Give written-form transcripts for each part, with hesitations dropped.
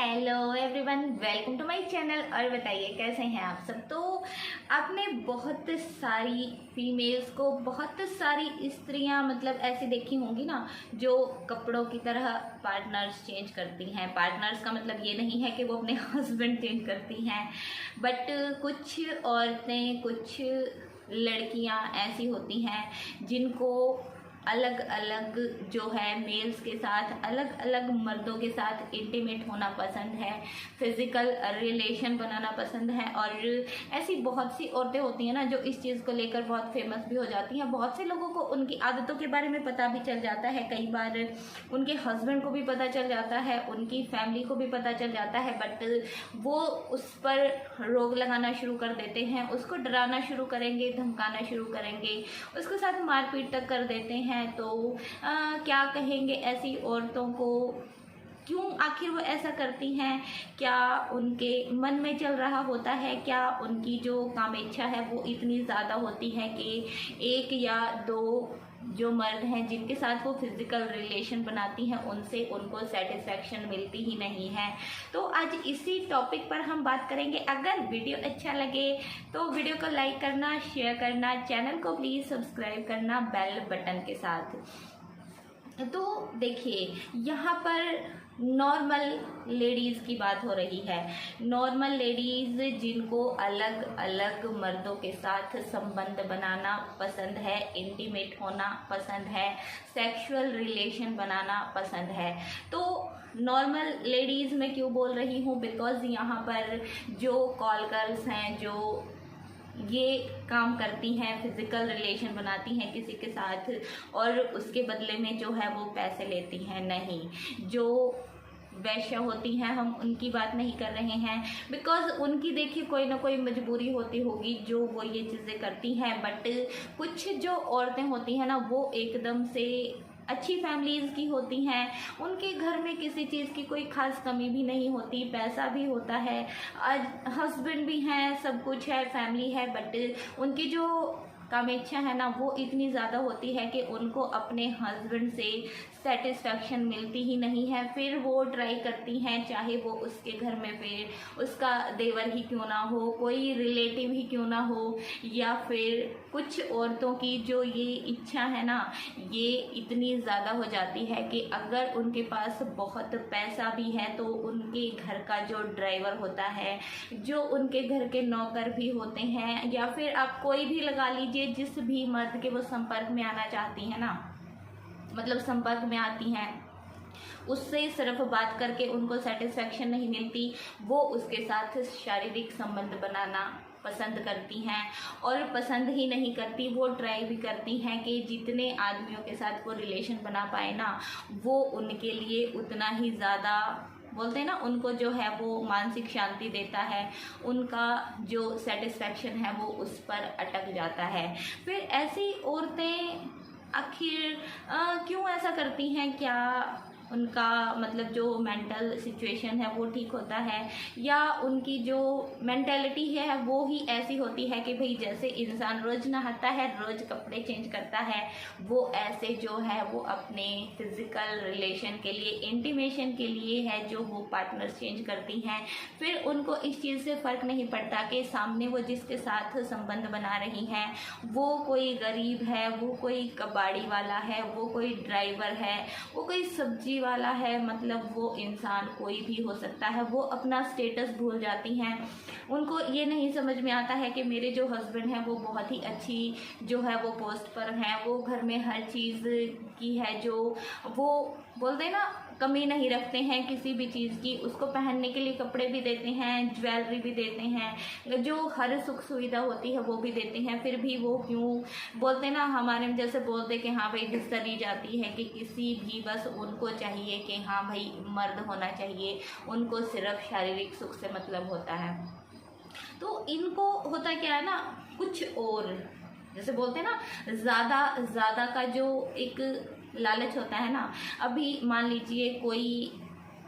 Hello everyone, welcome to my channel. और बताइए कैसे हैं आप सब। तो आपने बहुत सारी फीमेल्स को, बहुत सारी स्त्रियां मतलब ऐसी देखी होंगी ना, जो कपड़ों की तरह पार्टनर्स चेंज करती हैं। पार्टनर्स का मतलब ये नहीं है कि वो अपने हस्बैंड चेंज करती हैं, बट कुछ औरतें, कुछ लड़कियां ऐसी होती हैं जिनको अलग अलग जो है मेल्स के साथ, अलग अलग मर्दों के साथ इंटीमेट होना पसंद है, फिजिकल रिलेशन बनाना पसंद है। और ऐसी बहुत सी औरतें होती हैं ना जो इस चीज़ को लेकर बहुत फेमस भी हो जाती हैं। बहुत से लोगों को उनकी आदतों के बारे में पता भी चल जाता है, कई बार उनके हस्बैंड को भी पता चल जाता है, उनकी फैमिली को भी पता चल जाता है, बट वो उस पर रोक लगाना शुरू कर देते हैं, उसको डराना शुरू करेंगे, धमकाना शुरू करेंगे, उसके साथ मारपीट तक कर देते हैं। तो क्या कहेंगे ऐसी औरतों को, क्यों आखिर वो ऐसा करती हैं? क्या उनके मन में चल रहा होता है? क्या उनकी जो कामेच्छा है वो इतनी ज़्यादा होती है कि एक या दो जो मर्द हैं जिनके साथ वो फिजिकल रिलेशन बनाती हैं उनसे उनको सेटिस्फैक्शन मिलती ही नहीं है? तो आज इसी टॉपिक पर हम बात करेंगे। अगर वीडियो अच्छा लगे तो वीडियो को लाइक करना, शेयर करना, चैनल को प्लीज़ सब्सक्राइब करना बेल बटन के साथ। तो देखिए, यहाँ पर नॉर्मल लेडीज़ की बात हो रही है। नॉर्मल लेडीज़ जिनको अलग अलग मर्दों के साथ संबंध बनाना पसंद है, इंटीमेट होना पसंद है, सेक्सुअल रिलेशन बनाना पसंद है। तो नॉर्मल लेडीज़ मैं क्यों बोल रही हूँ, बिकॉज़ यहाँ पर जो कॉल गर्ल्स हैं, जो ये काम करती हैं, फिजिकल रिलेशन बनाती हैं किसी के साथ और उसके बदले में जो है वो पैसे लेती हैं, नहीं, जो वैश्या होती हैं हम उनकी बात नहीं कर रहे हैं, बिकॉज उनकी देखिए कोई ना कोई मजबूरी होती होगी जो वो ये चीज़ें करती हैं। बट कुछ जो औरतें होती हैं ना, वो एकदम से अच्छी फैमिलीज़ की होती हैं, उनके घर में किसी चीज़ की कोई ख़ास कमी भी नहीं होती, पैसा भी होता है, हस्बैंड भी हैं, सब कुछ है, फैमिली है, बट उनकी जो कामेच्छा है ना वो इतनी ज़्यादा होती है कि उनको अपने हस्बैंड से सेटिस्फैक्शन मिलती ही नहीं है। फिर वो ट्राई करती हैं, चाहे वो उसके घर में फिर उसका देवर ही क्यों ना हो, कोई रिलेटिव ही क्यों ना हो, या फिर कुछ औरतों की जो ये इच्छा है ना, ये इतनी ज़्यादा हो जाती है कि अगर उनके पास बहुत पैसा भी है तो उनके घर का जो ड्राइवर होता है, जो उनके घर के नौकर भी होते हैं, या फिर आप कोई भी लगा लीजिए, जिस भी मर्द के वो संपर्क में आना चाहती हैं ना, मतलब संपर्क में आती हैं, उससे सिर्फ बात करके उनको सेटिस्फैक्शन नहीं मिलती, वो उसके साथ शारीरिक संबंध बनाना पसंद करती हैं। और पसंद ही नहीं करती, वो ट्राई भी करती हैं कि जितने आदमियों के साथ वो रिलेशन बना पाए ना, वो उनके लिए उतना ही ज़्यादा, बोलते हैं ना, उनको जो है वो मानसिक शांति देता है, उनका जो सेटिस्फैक्शन है वो उस पर अटक जाता है। फिर ऐसी औरतें आखिर क्यों ऐसा करती हैं? क्या उनका मतलब जो मेंटल सिचुएशन है वो ठीक होता है, या उनकी जो मेंटेलिटी है वो ही ऐसी होती है कि भाई जैसे इंसान रोज़ नहाता है, रोज़ कपड़े चेंज करता है, वो ऐसे जो है वो अपने फिजिकल रिलेशन के लिए, इंटीमेशन के लिए है जो वो पार्टनर चेंज करती हैं। फिर उनको इस चीज़ से फ़र्क नहीं पड़ता कि सामने वो जिसके साथ संबंध बना रही हैं वो कोई गरीब है, वो कोई कबाड़ी वाला है, वो कोई ड्राइवर है, वो कोई सब्जी वाला है, मतलब वो इंसान कोई भी हो सकता है। वो अपना स्टेटस भूल जाती हैं। उनको ये नहीं समझ में आता है कि मेरे जो हस्बैंड हैं वो बहुत ही अच्छी जो है वो पोस्ट पर हैं, वो घर में हर चीज़ की है, जो वो बोलते हैं ना, कमी नहीं रखते हैं किसी भी चीज़ की, उसको पहनने के लिए कपड़े भी देते हैं, ज्वेलरी भी देते हैं, जो हर सुख सुविधा होती है वो भी देते हैं। फिर भी वो क्यों, बोलते हैं ना हमारे में जैसे बोलते कि हाँ भाई घिसरी जाती है कि किसी भी, बस उनको चाहिए कि हाँ भाई मर्द होना चाहिए, उनको सिर्फ शारीरिक सुख से मतलब होता है। तो इनको होता क्या है ना, कुछ और जैसे बोलते हैं ना, ज़्यादा का जो एक लालच होता है ना। अभी मान लीजिए कोई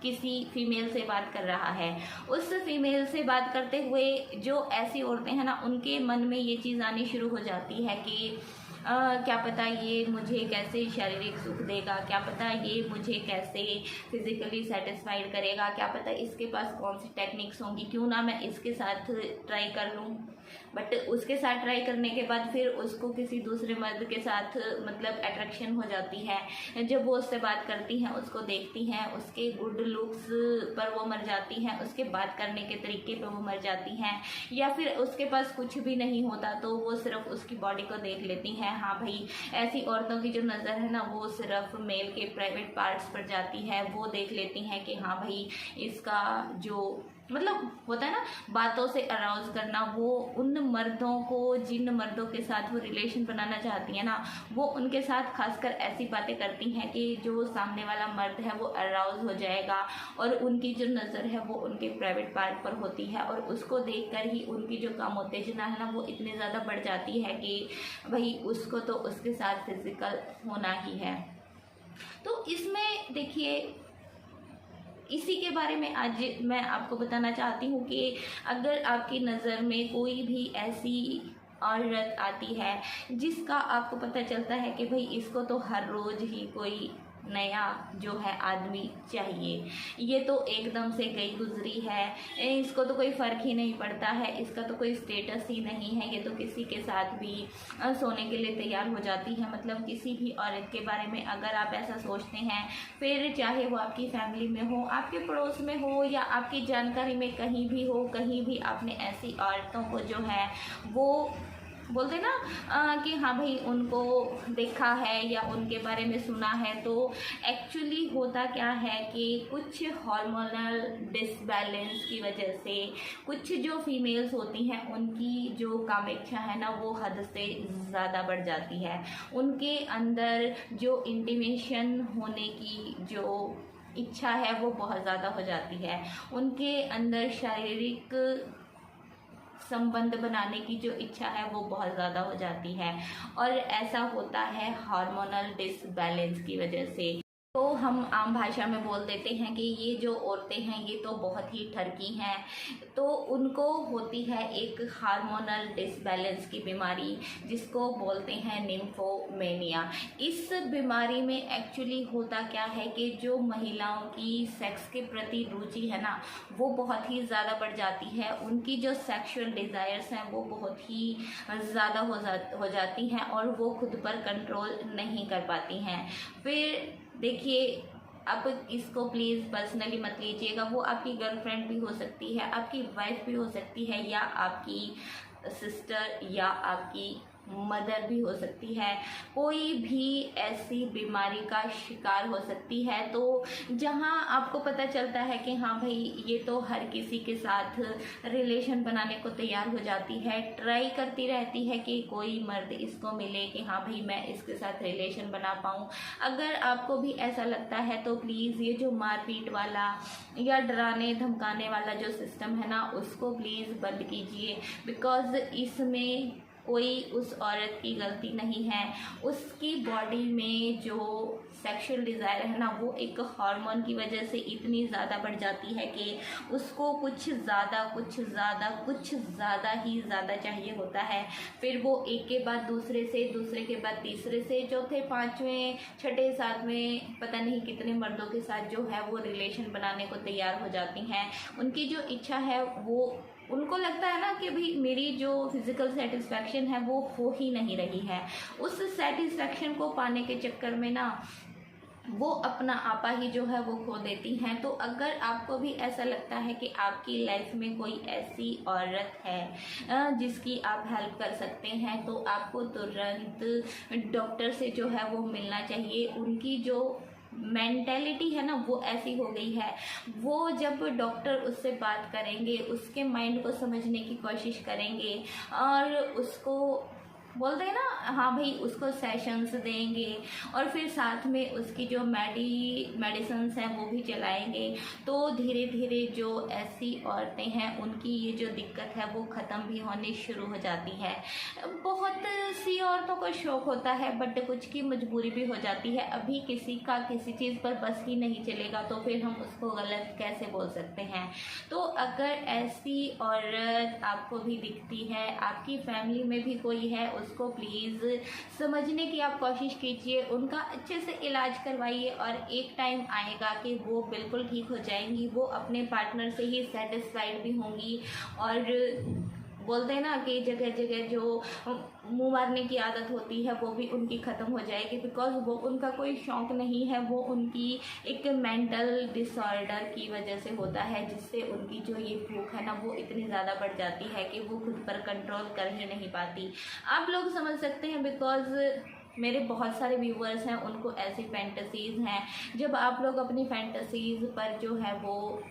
किसी फीमेल से बात कर रहा है, उस फीमेल से बात करते हुए जो ऐसी औरतें हैं ना, उनके मन में ये चीज़ आनी शुरू हो जाती है कि क्या पता ये मुझे कैसे शारीरिक सुख देगा, क्या पता ये मुझे कैसे फिजिकली सेटिस्फाइड करेगा, क्या पता इसके पास कौन सी टेक्निक्स होंगी, क्यों ना मैं इसके साथ ट्राई कर लूँ। बट उसके साथ ट्राई करने के बाद फिर उसको किसी दूसरे मर्द के साथ मतलब अट्रैक्शन हो जाती है। जब वो उससे बात करती हैं, उसको देखती हैं, उसके गुड लुक्स पर वो मर जाती हैं, उसके बात करने के तरीके पर वो मर जाती हैं, या फिर उसके पास कुछ भी नहीं होता तो वो सिर्फ उसकी बॉडी को देख लेती हैं। हाँ भाई, ऐसी औरतों की जो नज़र है ना वो सिर्फ मेल के प्राइवेट पार्ट्स पर जाती है। वो देख लेती हैं कि हाँ भाई इसका जो मतलब होता है ना बातों से अराउज करना, वो उन मर्दों को जिन मर्दों के साथ वो रिलेशन बनाना चाहती है ना, वो उनके साथ खासकर ऐसी बातें करती हैं कि जो सामने वाला मर्द है वो अराउज हो जाएगा, और उनकी जो नज़र है वो उनके प्राइवेट पार्ट पर होती है, और उसको देखकर ही उनकी जो कामोत्तेजना है ना वो इतनी ज़्यादा बढ़ जाती है कि भाई उसको तो उसके साथ फिजिकल होना ही है। तो इसमें देखिए, इसी के बारे में आज मैं आपको बताना चाहती हूँ कि अगर आपकी नज़र में कोई भी ऐसी औरत आती है जिसका आपको पता चलता है कि भाई इसको तो हर रोज़ ही कोई नया जो है आदमी चाहिए, ये तो एकदम से गई गुजरी है, इसको तो कोई फ़र्क ही नहीं पड़ता है, इसका तो कोई स्टेटस ही नहीं है, ये तो किसी के साथ भी सोने के लिए तैयार हो जाती है। मतलब किसी भी औरत के बारे में अगर आप ऐसा सोचते हैं, फिर चाहे वो आपकी फैमिली में हो, आपके पड़ोस में हो, या आपकी जानकारी में कहीं भी हो, कहीं भी आपने ऐसी औरतों को जो है वो बोलते ना कि हाँ भाई उनको देखा है या उनके बारे में सुना है, तो एक्चुअली होता क्या है कि कुछ हार्मोनल डिसबैलेंस की वजह से कुछ जो फीमेल्स होती हैं उनकी जो कामेच्छा है ना वो हद से ज़्यादा बढ़ जाती है। उनके अंदर जो इंटीमेशन होने की जो इच्छा है वो बहुत ज़्यादा हो जाती है, उनके अंदर शारीरिक संबंध बनाने की जो इच्छा है वो बहुत ज़्यादा हो जाती है, और ऐसा होता है हार्मोनल डिसबैलेंस की वजह से। तो हम आम भाषा में बोल देते हैं कि ये जो औरतें हैं ये तो बहुत ही ठरकी हैं, तो उनको होती है एक हार्मोनल डिसबैलेंस की बीमारी जिसको बोलते हैं निम्फोमेनिया। इस बीमारी में एक्चुअली होता क्या है कि जो महिलाओं की सेक्स के प्रति रुचि है ना वो बहुत ही ज़्यादा बढ़ जाती है, उनकी जो सेक्सुअल डिज़ायर्स हैं वो बहुत ही ज़्यादा हो जाती हैं, और वो खुद पर कंट्रोल नहीं कर पाती हैं। फिर देखिए, अब इसको प्लीज़ पर्सनली मत लीजिएगा, वो आपकी गर्लफ्रेंड भी हो सकती है, आपकी वाइफ भी हो सकती है, या आपकी सिस्टर या आपकी मदर भी हो सकती है, कोई भी ऐसी बीमारी का शिकार हो सकती है। तो जहां आपको पता चलता है कि हाँ भाई ये तो हर किसी के साथ रिलेशन बनाने को तैयार हो जाती है, ट्राई करती रहती है कि कोई मर्द इसको मिले कि हाँ भाई मैं इसके साथ रिलेशन बना पाऊँ। अगर आपको भी ऐसा लगता है तो प्लीज़ ये जो मारपीट वाला या डराने धमकाने वाला जो सिस्टम है ना उसको प्लीज़ बंद कीजिए, बिकॉज़ इसमें कोई उस औरत की गलती नहीं है। उसकी बॉडी में जो सेक्सुअल डिज़ायर है ना वो एक हार्मोन की वजह से इतनी ज़्यादा बढ़ जाती है कि उसको कुछ ज़्यादा ही ज़्यादा चाहिए होता है। फिर वो एक के बाद दूसरे से, दूसरे के बाद तीसरे से, चौथे, पाँचवें, छठे, सातवें पता नहीं कितने मर्दों के साथ जो है वो रिलेशन बनाने को तैयार हो जाती हैं। उनकी जो इच्छा है वो उनको लगता है ना कि भाई मेरी जो फिज़िकल सेटिस्फैक्शन है वो हो ही नहीं रही है, उस सेटिस्फैक्शन को पाने के चक्कर में ना वो अपना आपा ही जो है वो खो देती हैं। तो अगर आपको भी ऐसा लगता है कि आपकी लाइफ में कोई ऐसी औरत है जिसकी आप हेल्प कर सकते हैं, तो आपको तुरंत डॉक्टर से जो है वो मिलना चाहिए। उनकी जो मेंटेलिटी है ना वो ऐसी हो गई है, वो जब डॉक्टर उससे बात करेंगे उसके माइंड को समझने की कोशिश करेंगे और उसको बोलते हैं ना हाँ भाई उसको सेशंस देंगे और फिर साथ में उसकी जो मेडिसिन्स हैं वो भी चलाएंगे, तो धीरे धीरे जो ऐसी औरतें हैं उनकी ये जो दिक्कत है वो ख़त्म भी होनी शुरू हो जाती है। बहुत सी औरतों को शौक़ होता है बट कुछ की मजबूरी भी हो जाती है। अभी किसी का किसी चीज़ पर बस ही नहीं चलेगा तो फिर हम उसको गलत कैसे बोल सकते हैं। तो अगर ऐसी औरत आपको भी दिखती है, आपकी फैमिली में भी कोई है, उसको प्लीज़ समझने की आप कोशिश कीजिए, उनका अच्छे से इलाज करवाइए और एक टाइम आएगा कि वो बिल्कुल ठीक हो जाएंगी, वो अपने पार्टनर से ही सेटिस्फाइड भी होंगी। और बोलते हैं ना कि जगह जगह जो मुंह मारने की आदत होती है वो भी उनकी ख़त्म हो जाएगी, बिकॉज वो उनका कोई शौक़ नहीं है, वो उनकी एक मेंटल डिसऑर्डर की वजह से होता है, जिससे उनकी जो ये भूख है ना वो इतनी ज़्यादा बढ़ जाती है कि वो खुद पर कंट्रोल कर ही नहीं पाती। आप लोग समझ सकते हैं, बिकॉज मेरे बहुत सारे व्यूवर्स हैं, उनको ऐसी फैंटेसीज़ हैं। जब आप लोग अपनी फैंटेसीज़ पर जो है वो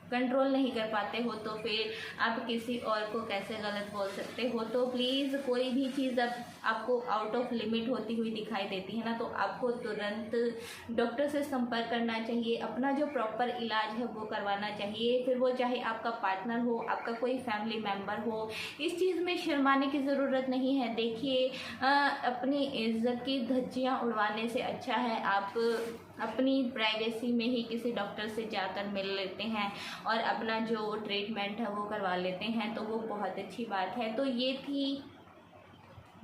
कंट्रोल नहीं कर पाते हो तो फिर आप किसी और को कैसे गलत बोल सकते हो। तो प्लीज़ कोई भी चीज़ अब आपको आउट ऑफ लिमिट होती हुई दिखाई देती है ना, तो आपको तुरंत डॉक्टर से संपर्क करना चाहिए, अपना जो प्रॉपर इलाज है वो करवाना चाहिए। फिर वो चाहे आपका पार्टनर हो, आपका कोई फैमिली मेम्बर हो, इस चीज़ में शर्माने की ज़रूरत नहीं है। देखिए, अपनी इज्जत की धज्जियाँ उड़वाने से अच्छा है आप अपनी प्राइवेसी में ही किसी डॉक्टर से जाकर मिल लेते हैं और अपना जो ट्रीटमेंट है वो करवा लेते हैं, तो वो बहुत अच्छी बात है। तो ये थी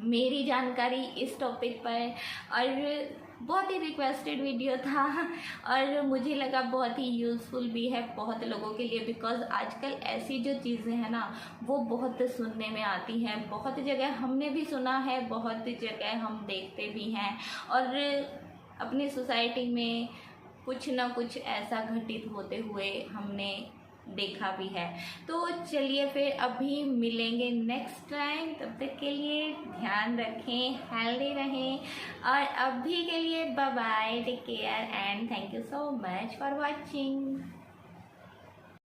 मेरी जानकारी इस टॉपिक पर, और बहुत ही रिक्वेस्टेड वीडियो था और मुझे लगा बहुत ही यूज़फुल भी है बहुत लोगों के लिए, बिकॉज़ आजकल ऐसी जो चीज़ें हैं ना वो बहुत सुनने में आती हैं, बहुत जगह हमने भी सुना है, बहुत जगह हम देखते भी हैं, और अपनी सोसाइटी में कुछ ना कुछ ऐसा घटित होते हुए हमने देखा भी है। तो चलिए फिर अभी मिलेंगे नेक्स्ट टाइम, तब तक के लिए ध्यान रखें, हेल्दी रहें, और अभी के लिए bye bye, take care and thank you so much for watching.